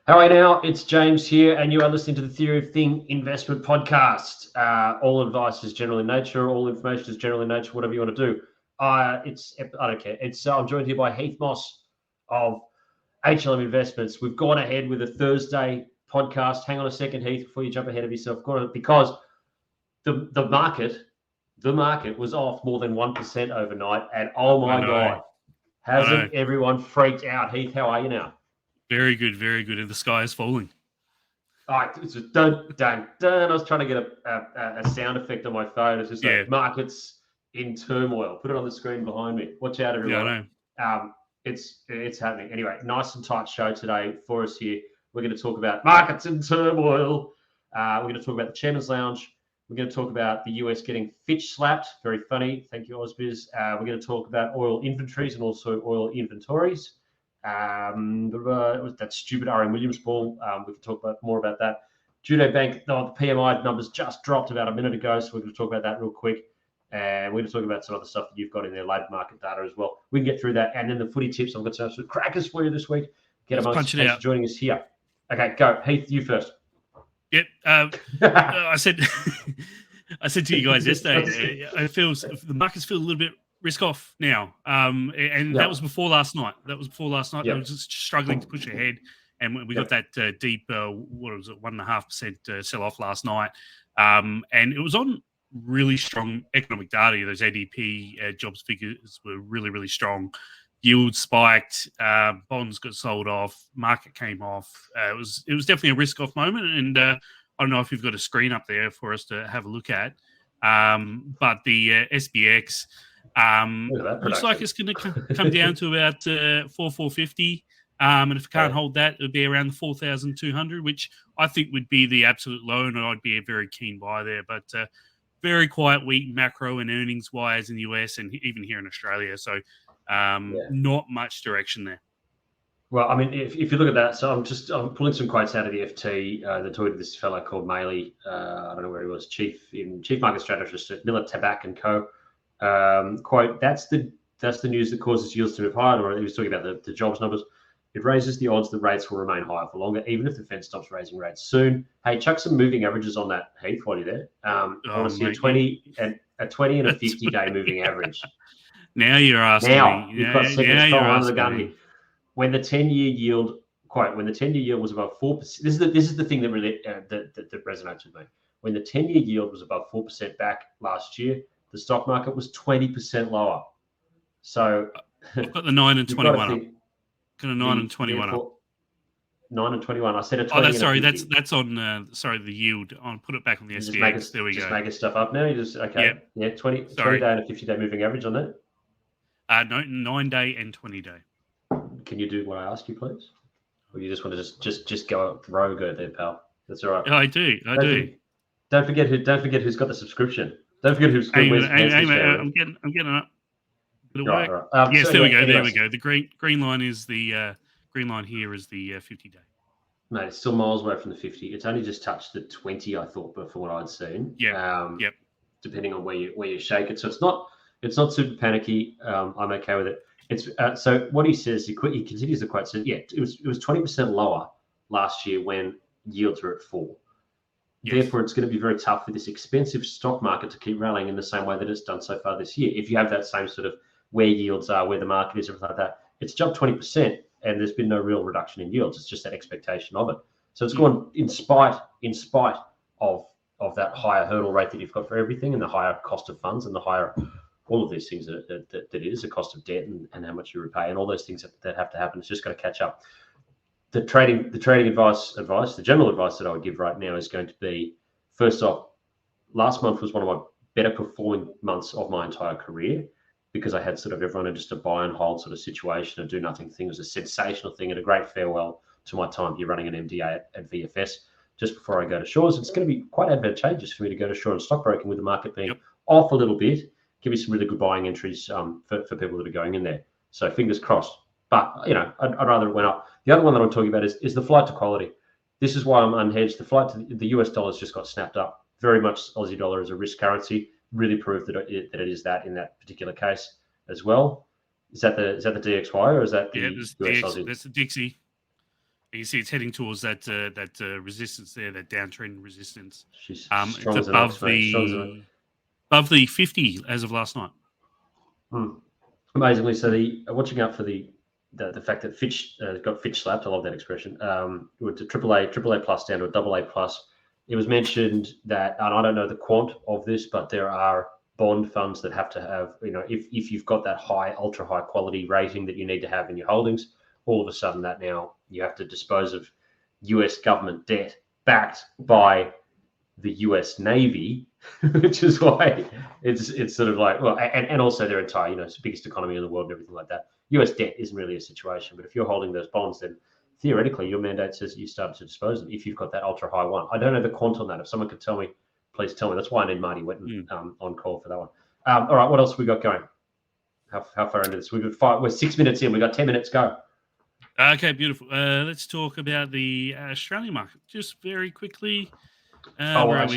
How are you now? It's James here, and you are listening to the Theory of Thing Investment Podcast. All advice is general in nature. All information is general in nature. Whatever you want to do. I don't care. I'm joined here by Heath Moss of HLM Investments. We've gone ahead with a Thursday podcast. Hang on a second, Heath, before you jump ahead of yourself, because the market was off more than 1% overnight, and oh my God, hasn't everyone freaked out? Heath, how are you now? Very good, very good. And the sky is falling. All right, it's just dun, dun, dun. I was trying to get a sound effect on my phone. It's just like markets in turmoil. Put it on the screen behind me. Watch out, everyone. Yeah, I know. It's happening. Anyway, nice and tight show today for us here. We're going to talk about markets in turmoil. We're going to talk about the Chairman's Lounge. We're going to talk about the US getting Fitch-slapped. Very funny. Thank you, Ausbiz. We're going to talk about oil inventories and also oil inventories. That stupid RM Williams ball. We can talk more about that. Judo Bank, the PMI numbers just dropped about a minute ago, so we're going to talk about that real quick. And we're going to talk about some other stuff that you've got in there, labour market data as well. We can get through that. And then the footy tips. I've got some absolute crackers for you this week. Get amongst thanks for joining us here. Okay, go. Heath, you first. Yep. I said to you guys yesterday, it feels the markets feel a little bit risk off now, that was before last night. They were just struggling to push ahead, and we got that deep, what was it, 1.5% sell off last night, and it was on really strong economic data. Those ADP jobs figures were really, really strong. Yields spiked, bonds got sold off, market came off. It was definitely a risk off moment, and I don't know if you've got a screen up there for us to have a look at, but the SBX. Looks like it's going to come down to about 4,450. And if it can't hold that, it'll be around the 4,200, which I think would be the absolute low, and I'd be a very keen buy there. But very quiet week macro and earnings wise in the US and even here in Australia. So not much direction there. Well, I mean, if you look at that, so I'm pulling some quotes out of the FT. They're talking to this fellow called Maley. I don't know where he was, chief market strategist at Miller Tabak and Co. Quote, that's the news that causes yields to move higher. Or he was talking about the jobs numbers. It raises the odds that rates will remain higher for longer, even if the Fed stops raising rates soon. Hey, chuck some moving averages on that, Heath, while you're there. I want to see a 20 and a 50-day moving average. Now you're asking me. You've got seconds under the gun here. When the 10-year yield, when the 10-year yield was above 4%, this is the thing that really that resonates with me. When the 10-year yield was above 4% back last year, the stock market was 20% lower. So I've got the 9 and 21. Got a 9 and 21 up. 9 and 21. I said a 20. That's on. The yield. I'll put it back on the SBX. There we go. Just making stuff up now. You just okay. Yeah. 20-day and a 50-day moving average on that. No, 9-day and 20-day. Can you do what I ask you, please? Or you just want to just go rogue there, pal? That's all right. Yeah, I do. Don't forget who's got the subscription. Don't forget who's. I'm getting up. Right. Yes, there we go. There we go. The green line is the green line here is the 50-day. Mate, it's still miles away from the 50. It's only just touched the 20, I thought, before what I'd seen. Yeah. Depending on where you shake it, so it's not super panicky. I'm okay with it. It's so what he says. He continues the quote. Says, it was 20% lower last year when yields were at 4. Yes. Therefore, it's going to be very tough for this expensive stock market to keep rallying in the same way that it's done so far this year. If you have that same sort of where yields are, where the market is, everything like that, it's jumped 20%, and there's been no real reduction in yields. It's just that expectation of it. So it's gone in spite of that higher hurdle rate that you've got for everything, and the higher cost of funds, and the higher all of these things that is the cost of debt and how much you repay, and all those things that have to happen. It's just got to catch up. The trading advice, the general advice that I would give right now is going to be, first off, last month was one of my better performing months of my entire career, because I had sort of everyone in just a buy and hold sort of situation, a do nothing thing. It was a sensational thing and a great farewell to my time here running an MDA at VFS just before I go to Shores. It's going to be quite advantageous for me to go to Shore and stockbroking with the market being off a little bit. Give me some really good buying entries for people that are going in there. So fingers crossed. But, I'd rather it went up. The other one that I'm talking about is the flight to quality. This is why I'm unhedged. The flight to the US dollar's just got snapped up. Very much Aussie dollar as a risk currency. Really proved that it is that in that particular case as well. Is that the DXY or is that the US DX, Aussie? That's the Dixie. You see, it's heading towards that resistance there, that downtrend resistance. She's It's strong as an ox, mate. Above the 50 as of last night. Amazingly, so watching out for the fact that Fitch got Fitch-slapped. I love that expression. Went to AAA plus down to a AA plus. It was mentioned that, and I don't know the quant of this, but there are bond funds that have to have, if you've got that ultra high quality rating that you need to have in your holdings, all of a sudden that now you have to dispose of US government debt backed by the US Navy, which is why it's sort of like, well, and also their entire, it's the biggest economy in the world and everything like that. US debt isn't really a situation, but if you're holding those bonds, then theoretically your mandate says you start to dispose of them if you've got that ultra high one. I don't know the quant on that. If someone could tell me, please tell me. That's why I need Marty Wetton on call for that one. All right, what else we got going? How far into this? We're 6 minutes in. We got 10 minutes go. Okay, beautiful. Let's talk about the Australian market just very quickly. While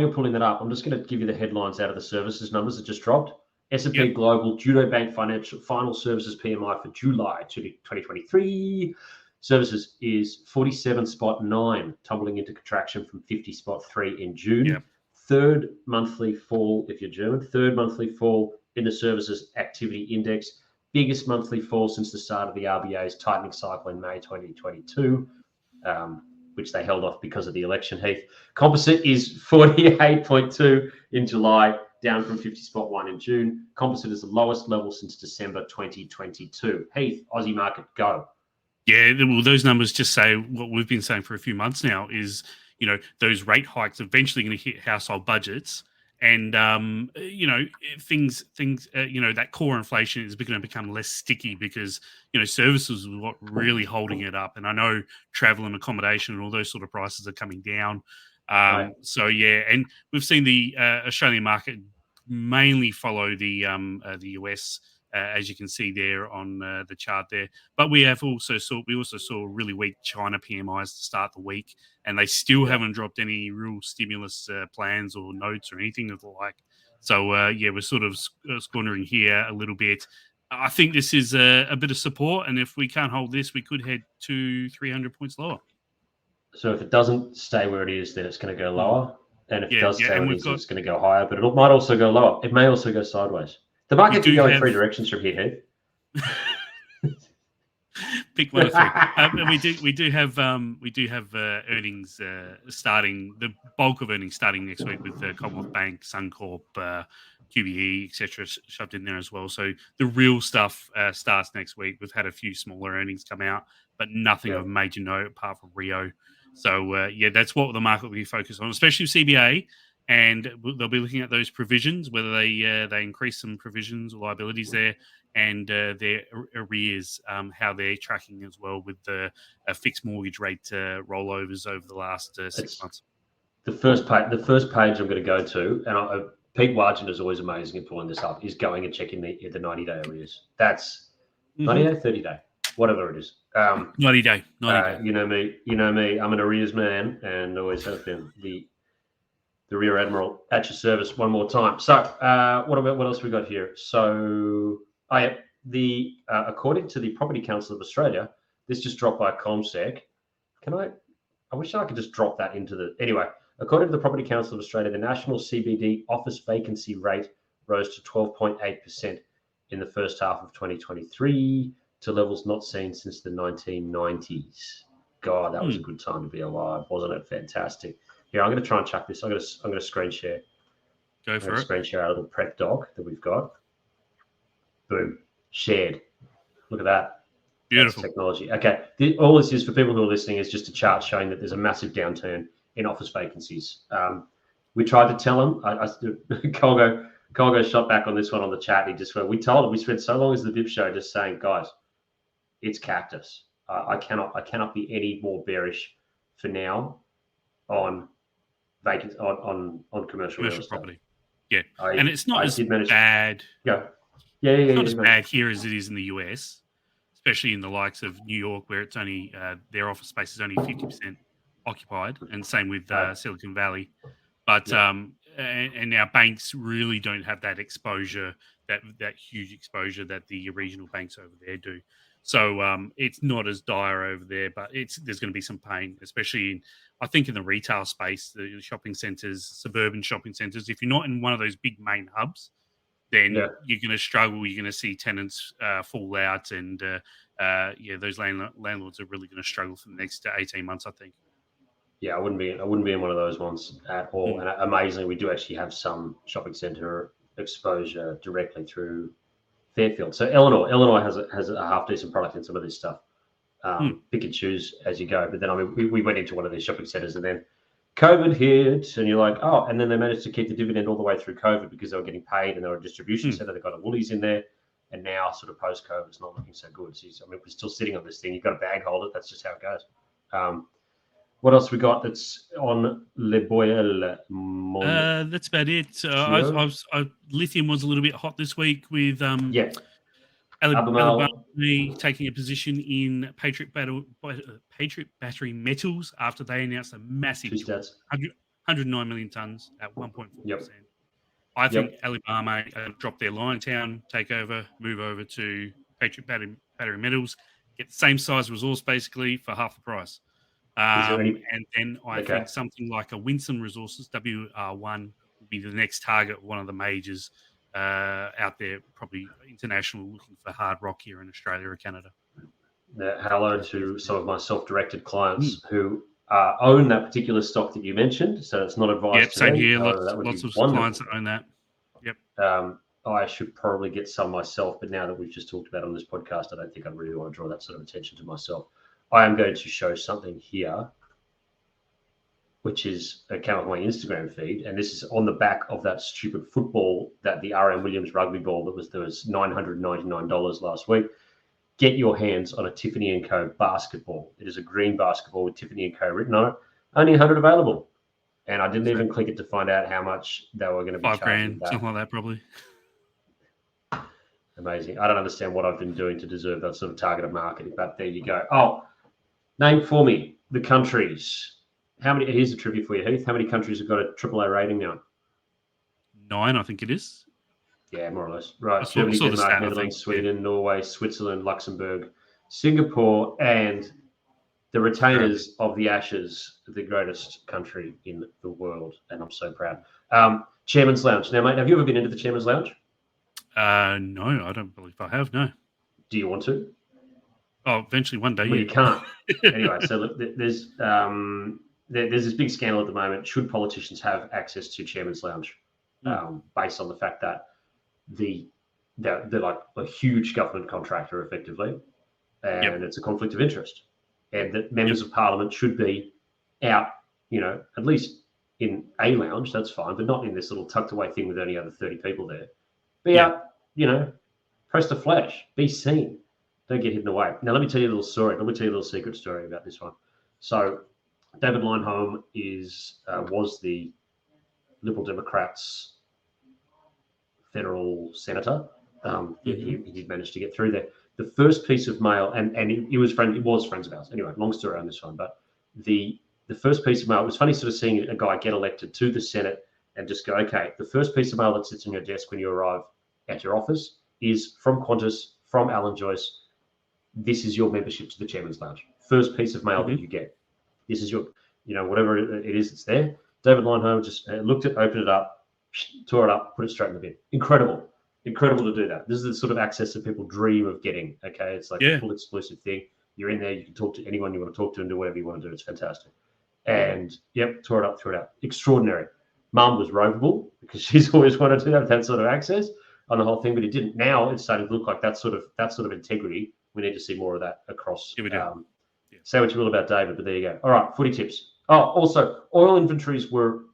you're pulling that up, I'm just going to give you the headlines out of the services numbers that just dropped. S&P Global Judo Bank Financial Final Services PMI for July 2023. Services is 47.9, tumbling into contraction from 50.3 in June. Yep. Third monthly fall, if you're German, in the services activity index. Biggest monthly fall since the start of the RBA's tightening cycle in May 2022, which they held off because of the election, Heath. Composite is 48.2 in July, down from 50.1 in June. Composite is the lowest level since December 2022. Heath, Aussie market, go. Yeah, well, those numbers just say what we've been saying for a few months now is, those rate hikes eventually going to hit household budgets. And, things, that core inflation is going to become less sticky because, services is what really holding it up. And I know travel and accommodation and all those sort of prices are coming down. Right. So, yeah, and we've seen the Australian market mainly follow the US, as you can see there on the chart there. But we also saw really weak China PMIs to start the week, and they still haven't dropped any real stimulus plans or notes or anything of the like. So we're sort of squandering here a little bit. I think this is a bit of support, and if we can't hold this, we could head to 300 points lower. So if it doesn't stay where it is, then it's going to go lower. And if it does stay where it is, it's going to go higher. But it might also go lower. It may also go sideways. The market can go in three directions from here, Heath. Pick one of three. We do have earnings starting. The bulk of earnings starting next week with Commonwealth Bank, Suncorp, QBE, etc. shoved in there as well. So the real stuff starts next week. We've had a few smaller earnings come out, but nothing of major note apart from Rio. So that's what the market will be focused on, especially with CBA. And they'll be looking at those provisions, whether they increase some provisions or liabilities there, and their arrears, how they're tracking as well with the fixed mortgage rate rollovers over the last 6 months. The first page I'm going to go to, and Pete Wargent is always amazing at pulling this up, is going and checking the 90-day arrears. That's 90-day, 30-day, whatever it is. 90-day. You know me. I'm an arrears man, and always have been. The Rear Admiral at your service one more time. So what else we got here? So according to the Property Council of Australia, this just dropped by CommSec. I wish I could just drop that into the... Anyway, according to the Property Council of Australia, the national CBD office vacancy rate rose to 12.8% in the first half of 2023 to levels not seen since the 1990s. God, that was a good time to be alive, wasn't it? Fantastic. Here, I'm going to try and chuck this. I'm going to screen share. Go for it. Screen share our little prep doc that we've got. Boom. Shared. Look at that. Beautiful. That's technology. Okay. All this is for people who are listening is just a chart showing that there's a massive downturn in office vacancies. We tried to tell them. Colgo shot back on this one on the chat. He just went, we told him, we spent so long as the VIP show just saying, guys, it's cactus. I cannot be any more bearish for now on vacant on commercial real estate. Property. Yeah, and it's not as bad. It's not as bad here as it is in the US, especially in the likes of New York, where it's only their office space is only 50% occupied, and same with Silicon Valley. But and now banks really don't have that exposure, that huge exposure that the regional banks over there do. So it's not as dire over there, but there's going to be some pain, especially I think in the retail space, the shopping centres, suburban shopping centres. If you're not in one of those big main hubs, then you're going to struggle. You're going to see tenants fall out, and those landlords are really going to struggle for the next 18 months, I think. Yeah, I wouldn't be in one of those ones at all. And amazingly, we do actually have some shopping centre exposure directly through Fairfield. So Illinois has a half decent product in some of this stuff. Pick and choose as you go. But then, I mean, we went into one of these shopping centres, and then COVID hit, and you're like, oh, and then they managed to keep the dividend all the way through COVID because they were getting paid, and they were a distribution centre. They got a Woolies in there, and now sort of post COVID, it's not looking so good. So, I mean, we're still sitting on this thing. You've got to bag hold it. That's just how it goes. What else we got that's on Le Boyle? That's about it. Lithium was a little bit hot this week with Alabama taking a position in Patriot Battery Metals after they announced a massive 109 million tonnes at 1.4%. I think Alabama drop their Liontown, take over, move over to Patriot Battery Metals, get the same size resource basically for half the price. And then I think something like a Winston Resources, WR1, will be the next target, one of the majors out there, probably international, looking for hard rock here in Australia or Canada. Hello to some of my self-directed clients who own that particular stock that you mentioned, so it's not advised to same them. here. Lots of clients that own that. Yep. I should probably get some myself, but now that we've just talked about it on this podcast, I don't think I really want to draw that sort of attention to myself. I am going to show something here, which is came up on my Instagram feed, and this is on the back of that stupid football, that the RM Williams rugby ball that was $999 last week. Get your hands on a Tiffany & Co. basketball. It is a green basketball with Tiffany & Co. written on it. Only 100 available, and I didn't even click it to find out how much they were going to be charging. $5,000, something like that, probably. Amazing. I don't understand what I've been doing to deserve that sort of targeted marketing, but there you go. Oh, name for me the countries. Here's a trivia for you, Heath. How many countries have got a AAA rating now? 9, I think it is. Yeah, more or less. Right. Germany, Denmark, Netherlands, Sweden, Norway, Switzerland, Luxembourg, Singapore, and the retainers of the Ashes, the greatest country in the world. And I'm so proud. Chairman's Lounge. Now, mate, have you ever been into the Chairman's Lounge? No, I don't believe I have, no. Do you want to? Oh, eventually one day. Well, you can't. Anyway, so look, there's this big scandal at the moment. Should politicians have access to Chairman's Lounge, based on the fact that they're like a huge government contractor, effectively, and it's a conflict of interest, and that members of Parliament should be out, at least in a lounge. That's fine, but not in this little tucked away thing with only other 30 people there. Be out, press the flash, be seen. Don't get hidden away. Now, let me tell you a little story. Let me tell you a little secret story about this one. So, David Leyonhjelm was the Liberal Democrats federal senator. He did manage to get through there. The first piece of mail, and it was friends of ours. Anyway, long story on this one, but the first piece of mail, it was funny sort of seeing a guy get elected to the Senate and just go, okay, the first piece of mail that sits on your desk when you arrive at your office is from Qantas, from Alan Joyce. This is your membership to the Chairman's Lounge. First piece of mail that you get. This is your, whatever it is that's there. David Leyonhjelm just looked at, opened it up, tore it up, put it straight in the bin. Incredible to do that. This is the sort of access that people dream of getting. Okay, it's like a full exclusive thing. You're in there, you can talk to anyone you want to talk to and do whatever you want to do. It's fantastic. And tore it up, threw it out. Extraordinary. Mum was ropeable because she's always wanted to have that sort of access on the whole thing, but it didn't. Now it's starting to look like that sort of integrity. We need to see more of that across. Yeah, we do. Say what you will about David, but there you go. All right, footy tips. Oh, also, oil inventories were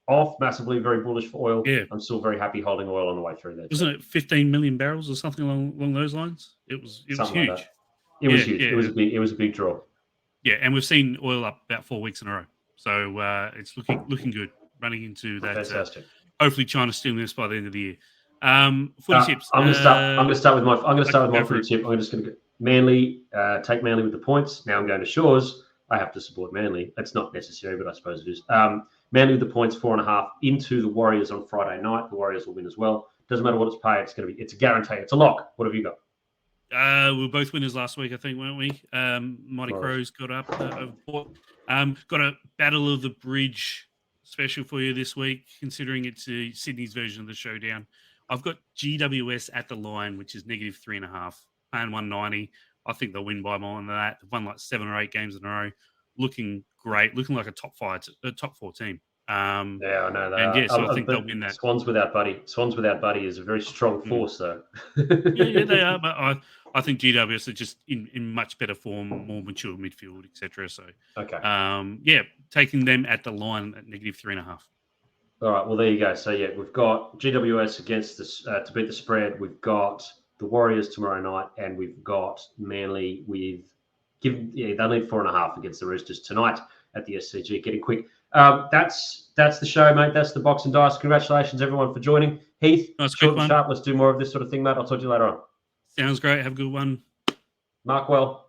off massively, very bullish for oil. Yeah. I'm still very happy holding oil on the way through there. Wasn't it 15 million barrels or something along those lines? It was huge. Like it was huge. Yeah. It was a big draw. Yeah, and we've seen oil up about 4 weeks in a row. So it's looking good, running into that. Fantastic. Hopefully China stimulus by the end of the year. Footy tips. I'm going to start with my footy tip. I'm just going to go Manly, take Manly with the points. Now I'm going to Shores. I have to support Manly. It's not necessary, but I suppose it is. Manly with the points, 4.5 into the Warriors on Friday night. The Warriors will win as well. Doesn't matter what it's paid. It's a guarantee. It's a lock. What have you got? We were both winners last week, I think, weren't we? Mighty Crows got up over Port. Got a Battle of the Bridge special for you this week, considering it's Sydney's version of the showdown. I've got GWS at the line, which is -3.5, paying 190. I think they'll win by more than that. They've won like 7 or 8 games in a row, looking great, looking like a top 4 team. Yeah, I know that. And so I think they'll win that. Swans without Buddy is a very strong force, though. yeah, they are. But I think GWS are just in much better form, more mature midfield, etc. So, okay. Taking them at the line at -3.5. All right. Well, there you go. So we've got GWS against this to beat the spread. We've got the Warriors tomorrow night, and we've got Manly they'll need 4.5 against the Roosters tonight at the SCG. Getting quick. That's the show, mate. That's the Box and Dice. Congratulations, everyone, for joining. Heath, short and sharp. Let's do more of this sort of thing, mate. I'll talk to you later on. Sounds great. Have a good one. Mark well.